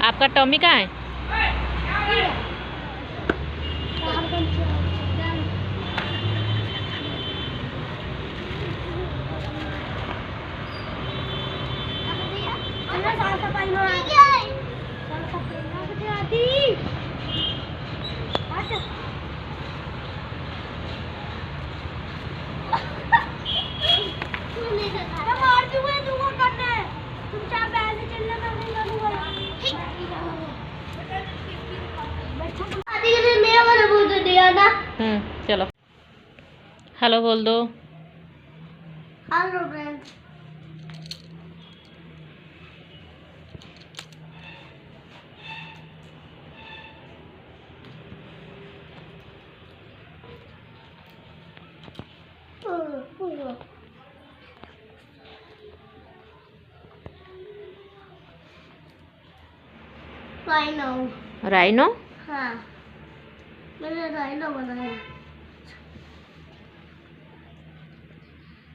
आपका टॉमी कहाँ है? चलो हेलो बोल दो। Hello friends. राइनो। राइनो? हाँ, मैंने राइनो बनाया।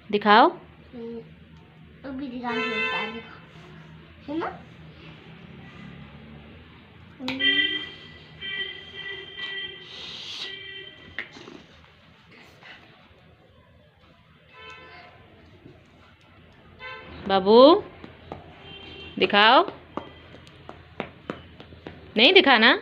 दिखाओ। अभी दिखाने लगता है, देखो, है ना? बाबू दिखाओ। नहीं दिखाना।